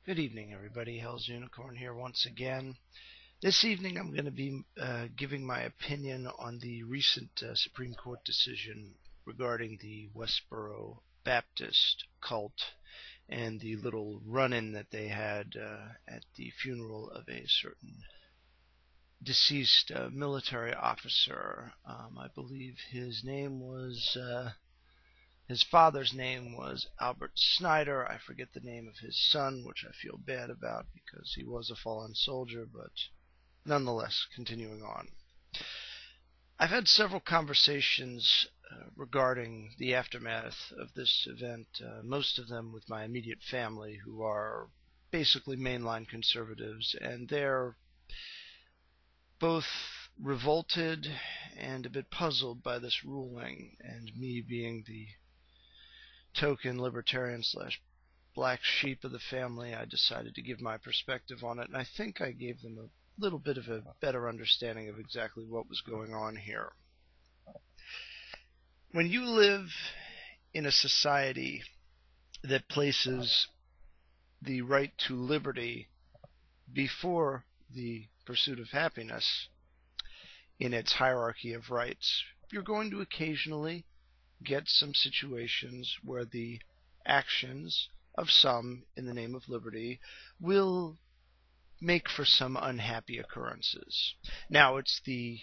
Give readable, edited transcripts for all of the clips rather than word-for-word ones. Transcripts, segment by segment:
Good evening, everybody. Hell's Unicorn here once again. This evening I'm going to be giving my opinion on the recent Supreme Court decision regarding the Westboro Baptist cult and the little run-in that they had at the funeral of a certain deceased military officer. I believe his name was... his father's name was Albert Snyder. I forget the name of his son, which I feel bad about because he was a fallen soldier, but nonetheless, continuing on. I've had several conversations regarding the aftermath of this event, most of them with my immediate family, who are basically mainline conservatives, and they're both revolted and a bit puzzled by this ruling, and me being the token libertarian slash black sheep of the family, I decided to give my perspective on it, and I think I gave them a little bit of a better understanding of exactly what was going on here. When you live in a society that places the right to liberty before the pursuit of happiness in its hierarchy of rights, you're going to occasionally get some situations where the actions of some in the name of liberty will make for some unhappy occurrences. Now, it's the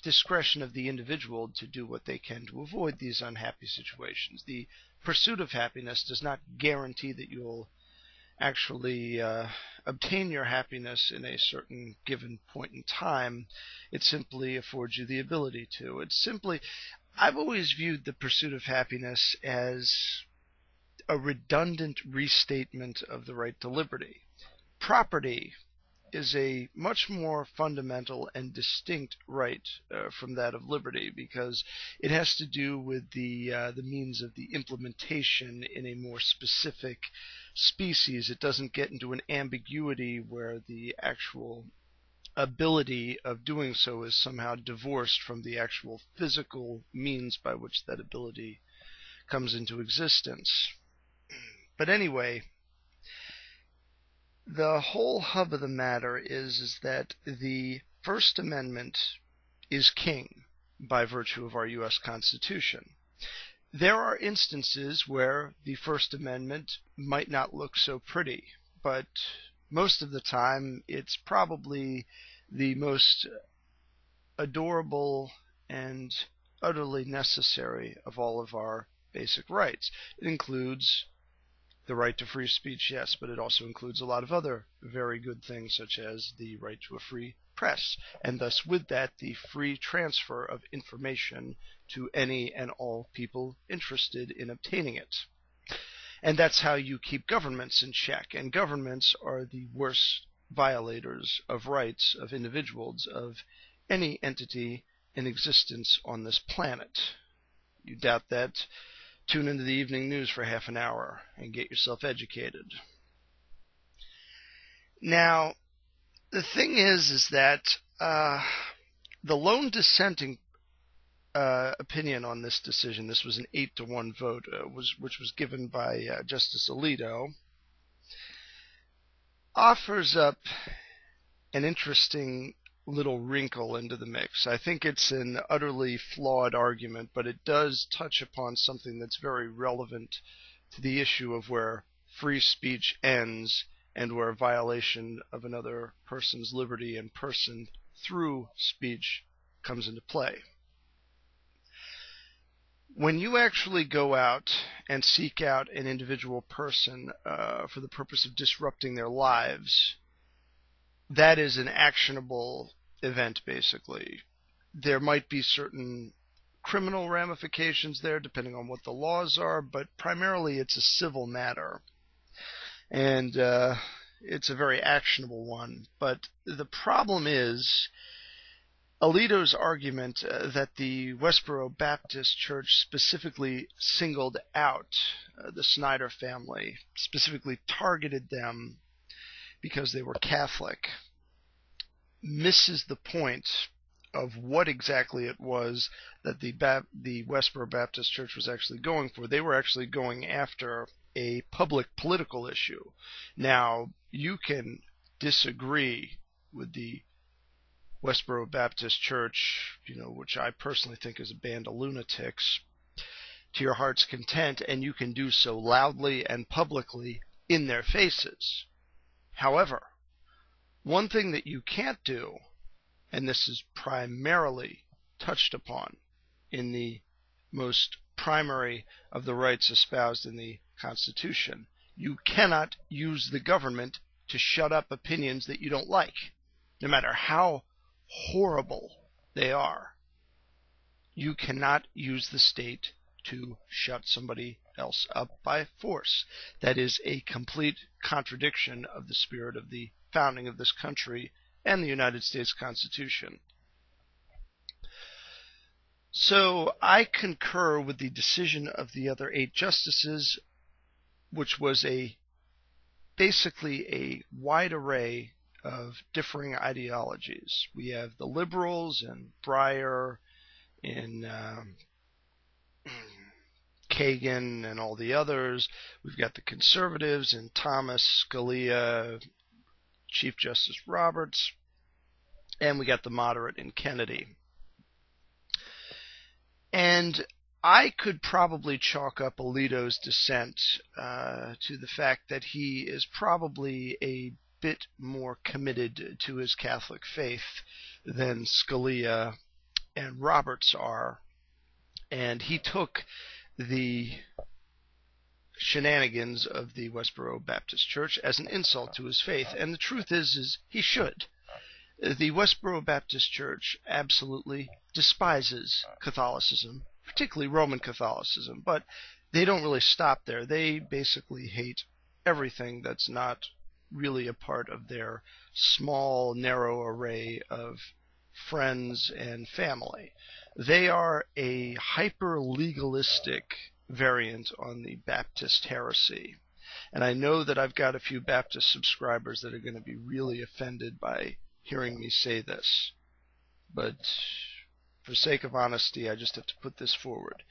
discretion of the individual to do what they can to avoid these unhappy situations. The pursuit of happiness does not guarantee that you'll actually obtain your happiness in a certain given point in time. It simply affords you the ability to. I've always viewed the pursuit of happiness as a redundant restatement of the right to liberty. Property is a much more fundamental and distinct right from that of liberty, because it has to do with the means of the implementation in a more specific species. It doesn't get into an ambiguity where the actual ability of doing so is somehow divorced from the actual physical means by which that ability comes into existence. But anyway, the whole hub of the matter is that the First Amendment is king by virtue of our U.S. Constitution. There are instances where the First Amendment might not look so pretty, but most of the time it's probably the most adorable and utterly necessary of all of our basic rights. It includes the right to free speech, yes, but it also includes a lot of other very good things, such as the right to a free press, and thus with that the free transfer of information to any and all people interested in obtaining it. And that's how you keep governments in check, and governments are the worst violators of rights of individuals, of any entity in existence on this planet. You doubt that? Tune into the evening news for half an hour and get yourself educated. Now, the thing is that the lone dissenting opinion on this decision, this was an 8-1 vote, which was given by Justice Alito, offers up an interesting little wrinkle into the mix. I think it's an utterly flawed argument, but it does touch upon something that's very relevant to the issue of where free speech ends and where violation of another person's liberty and person through speech comes into play. When you actually go out and seek out an individual person for the purpose of disrupting their lives, that is an actionable event, basically. There might be certain criminal ramifications there, depending on what the laws are, but primarily it's a civil matter. And it's a very actionable one. But the problem is Alito's argument that the Westboro Baptist Church specifically singled out the Snyder family, specifically targeted them because they were Catholic, misses the point of what exactly it was that the Westboro Baptist Church was actually going for. They were actually going after a public political issue. Now, you can disagree with the Westboro Baptist Church, which I personally think is a band of lunatics, to your heart's content, and you can do so loudly and publicly in their faces. However, one thing that you can't do, and this is primarily touched upon in the most primary of the rights espoused in the Constitution, you cannot use the government to shut up opinions that you don't like, no matter how horrible they are. You cannot use the state to shut somebody else up by force. That is a complete contradiction of the spirit of the founding of this country and the United States Constitution. So I concur with the decision of the other 8 justices, which was basically a wide array of differing ideologies. We have the liberals and Breyer and Kagan and all the others. We've got the conservatives and Thomas, Scalia, Chief Justice Roberts, and we got the moderate in Kennedy. And I could probably chalk up Alito's dissent to the fact that he is probably a bit more committed to his Catholic faith than Scalia and Roberts are. And he took the shenanigans of the Westboro Baptist Church as an insult to his faith. And the truth is he should. The Westboro Baptist Church absolutely despises Catholicism, particularly Roman Catholicism, but they don't really stop there. They basically hate everything that's not really a part of their small, narrow array of friends and family. They are a hyper-legalistic variant on the Baptist heresy. And I know that I've got a few Baptist subscribers that are going to be really offended by hearing me say this. But for sake of honesty, I just have to put this forward.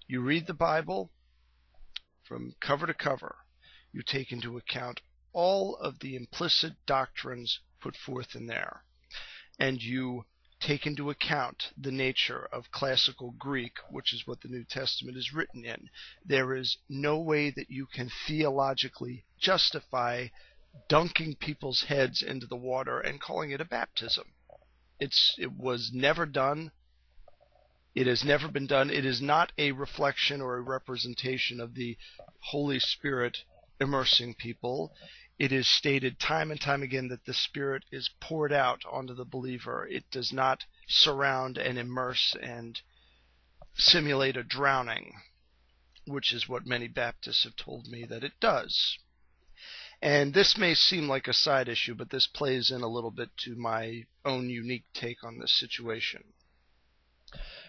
You read the Bible from cover to cover. You take into account all of the implicit doctrines put forth in there. And you take into account the nature of classical Greek, which is what the New Testament is written in. There is no way that you can theologically justify dunking people's heads into the water and calling it a baptism. It was never done. It has never been done. It is not a reflection or a representation of the Holy Spirit immersing people. It is stated time and time again that the Spirit is poured out onto the believer. It does not surround and immerse and simulate a drowning, which is what many Baptists have told me that it does. And this may seem like a side issue, but this plays in a little bit to my own unique take on this situation.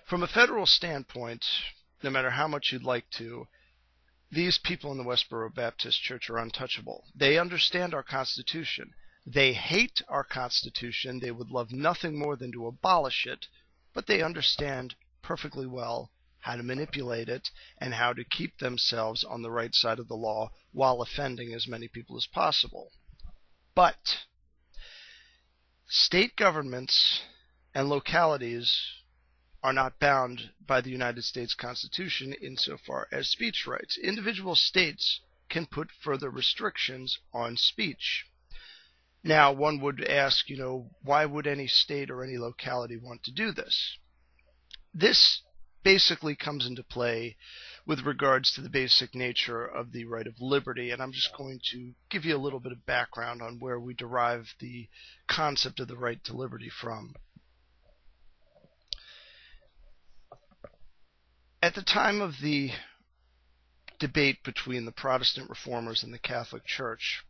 From a federal standpoint, no matter how much you'd like to, these people in the Westboro Baptist Church are untouchable. They understand our Constitution. They hate our Constitution. They would love nothing more than to abolish it, but they understand perfectly well how to manipulate it and how to keep themselves on the right side of the law while offending as many people as possible. But state governments and localities are not bound by the United States Constitution insofar as speech rights. Individual states can put further restrictions on speech. Now, one would ask, why would any state or any locality want to do this? This basically comes into play with regards to the basic nature of the right of liberty, and I'm just going to give you a little bit of background on where we derive the concept of the right to liberty from. At the time of the debate between the Protestant reformers and the Catholic Church,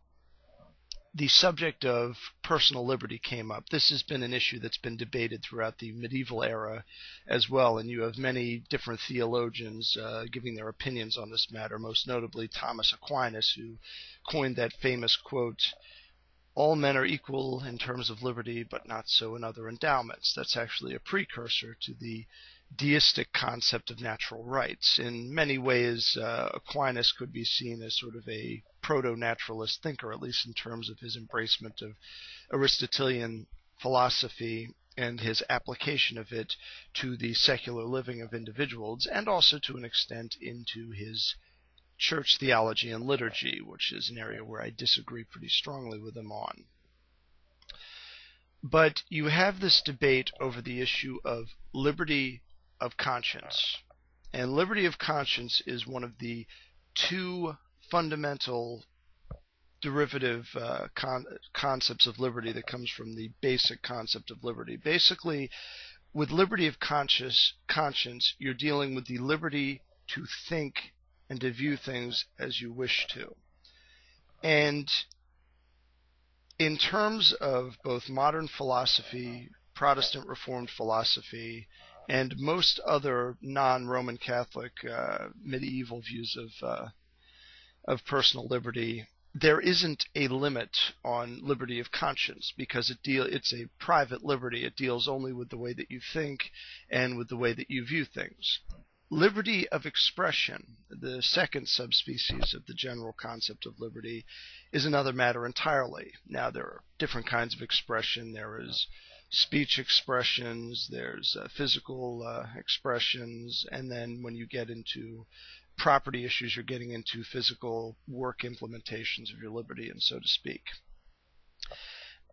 the subject of personal liberty came up. This has been an issue that's been debated throughout the medieval era as well, and you have many different theologians giving their opinions on this matter, most notably Thomas Aquinas, who coined that famous quote, "All men are equal in terms of liberty, but not so in other endowments." That's actually a precursor to the deistic concept of natural rights. In many ways, Aquinas could be seen as sort of a proto-naturalist thinker, at least in terms of his embracement of Aristotelian philosophy and his application of it to the secular living of individuals, and also to an extent into his church theology and liturgy, which is an area where I disagree pretty strongly with him on. But you have this debate over the issue of liberty of conscience. And liberty of conscience is one of the two fundamental derivative concepts of liberty that comes from the basic concept of liberty. Basically, with liberty of conscience, you're dealing with the liberty to think and to view things as you wish to. And in terms of both modern philosophy, Protestant Reformed philosophy, and most other non-Roman Catholic medieval views of personal liberty, there isn't a limit on liberty of conscience, because it's a private liberty. It deals only with the way that you think and with the way that you view things. Liberty of expression, the second subspecies of the general concept of liberty, is another matter entirely. Now, there are different kinds of expression. There is speech expressions, there's physical expressions, and then when you get into property issues, you're getting into physical work implementations of your liberty, and so to speak.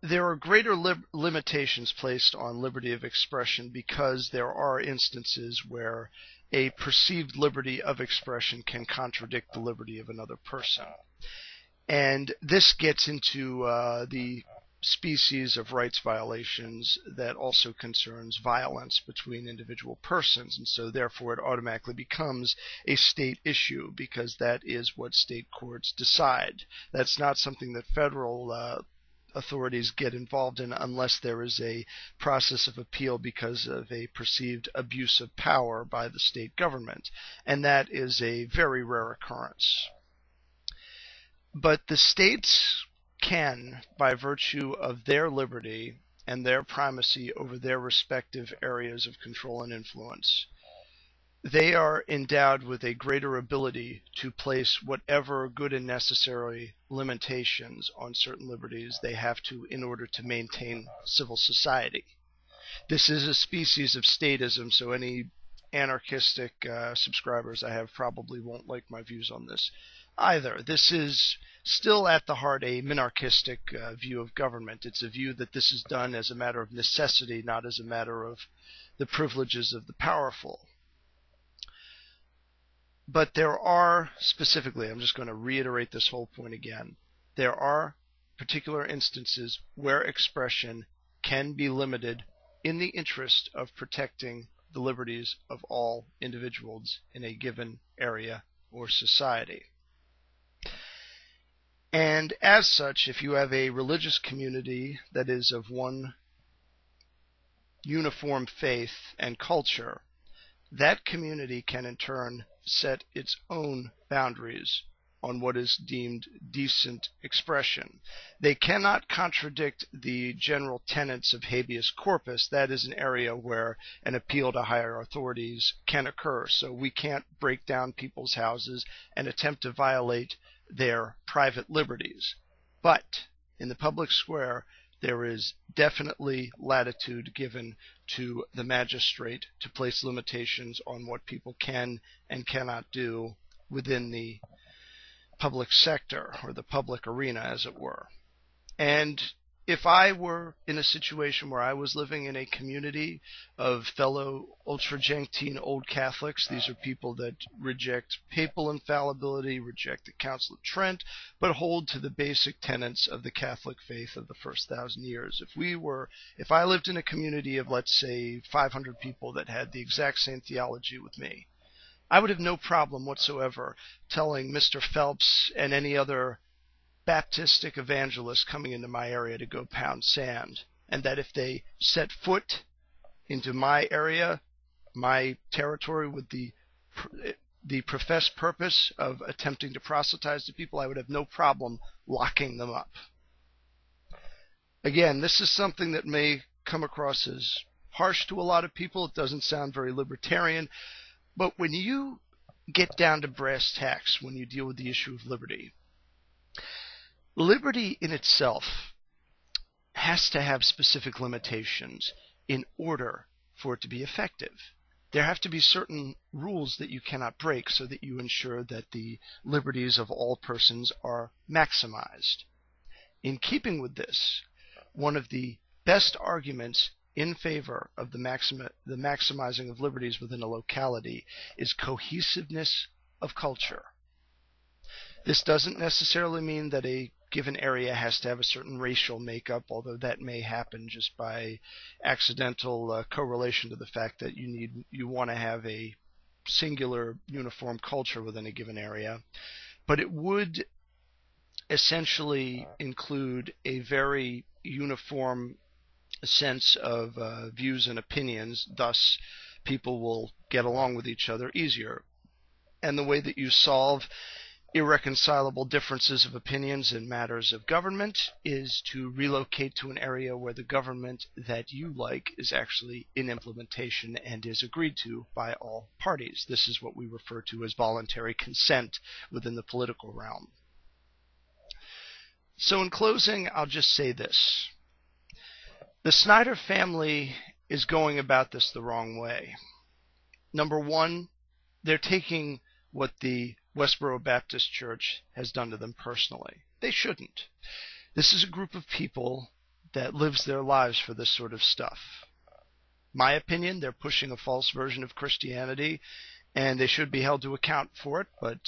There are greater limitations placed on liberty of expression because there are instances where a perceived liberty of expression can contradict the liberty of another person. And this gets into the species of rights violations that also concerns violence between individual persons, and so therefore it automatically becomes a state issue, because that is what state courts decide. That's not something that federal authorities get involved in unless there is a process of appeal because of a perceived abuse of power by the state government, and that is a very rare occurrence. But the states can, by virtue of their liberty and their primacy over their respective areas of control and influence, they are endowed with a greater ability to place whatever good and necessary limitations on certain liberties they have to in order to maintain civil society. This is a species of statism, so any anarchistic subscribers I have probably won't like my views on this either. This is still at the heart a minarchistic view of government. It's a view that this is done as a matter of necessity, not as a matter of the privileges of the powerful. But there are specifically, I'm just going to reiterate this whole point again, there are particular instances where expression can be limited in the interest of protecting the liberties of all individuals in a given area or society. And as such, if you have a religious community that is of one uniform faith and culture, that community can in turn set its own boundaries on what is deemed decent expression. They cannot contradict the general tenets of habeas corpus. That is an area where an appeal to higher authorities can occur. So we can't break down people's houses and attempt to violate their private liberties. But in the public square, there is definitely latitude given to the magistrate to place limitations on what people can and cannot do within the public sector, or the public arena, as it were. And if I were in a situation where I was living in a community of fellow ultra-Gentine old Catholics, these are people that reject papal infallibility, reject the Council of Trent, but hold to the basic tenets of the Catholic faith of the first 1,000 years. If I lived in a community of, let's say, 500 people that had the exact same theology with me, I would have no problem whatsoever telling Mr. Phelps and any other Baptistic evangelist coming into my area to go pound sand, and that if they set foot into my area, my territory, with the professed purpose of attempting to proselytize the people, I would have no problem locking them up. Again, this is something that may come across as harsh to a lot of people. It doesn't sound very libertarian. But when you get down to brass tacks, when you deal with the issue of liberty, liberty in itself has to have specific limitations in order for it to be effective. There have to be certain rules that you cannot break so that you ensure that the liberties of all persons are maximized. In keeping with this, one of the best arguments in favor of the maximizing of liberties within a locality is cohesiveness of culture. This doesn't necessarily mean that a given area has to have a certain racial makeup, although that may happen just by accidental correlation to the fact that you want to have a singular uniform culture within a given area. But it would essentially include a very uniform sense of views and opinions, thus people will get along with each other easier. And the way that you solve irreconcilable differences of opinions in matters of government is to relocate to an area where the government that you like is actually in implementation and is agreed to by all parties. This is what we refer to as voluntary consent within the political realm. So in closing, I'll just say this. The Snyder family is going about this the wrong way. Number one, they're taking what the Westboro Baptist Church has done to them personally. They shouldn't. This is a group of people that lives their lives for this sort of stuff. My opinion, they're pushing a false version of Christianity, and they should be held to account for it, but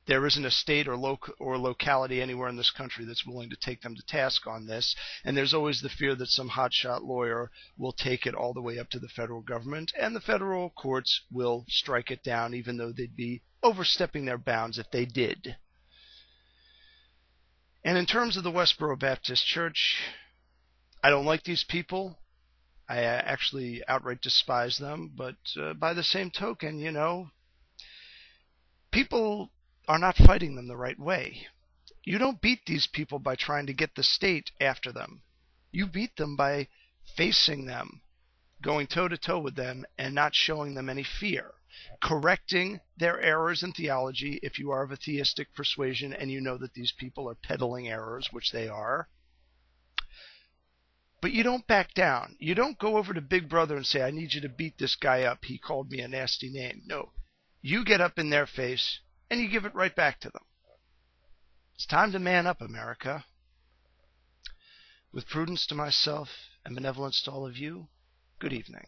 there isn't a state or locality anywhere in this country that's willing to take them to task on this, and there's always the fear that some hotshot lawyer will take it all the way up to the federal government, and the federal courts will strike it down, even though they'd be overstepping their bounds if they did. And in terms of the Westboro Baptist Church, I don't like these people. I actually outright despise them, but by the same token, people are not fighting them the right way. You don't beat these people by trying to get the state after them. You beat them by facing them, going toe-to-toe with them, and not showing them any fear. Correcting their errors in theology if you are of a theistic persuasion and you know that these people are peddling errors, which they are. But you don't back down. You don't go over to Big Brother and say, I need you to beat this guy up. He called me a nasty name. No. You get up in their face and you give it right back to them. It's time to man up, America. With prudence to myself and benevolence to all of you, good evening.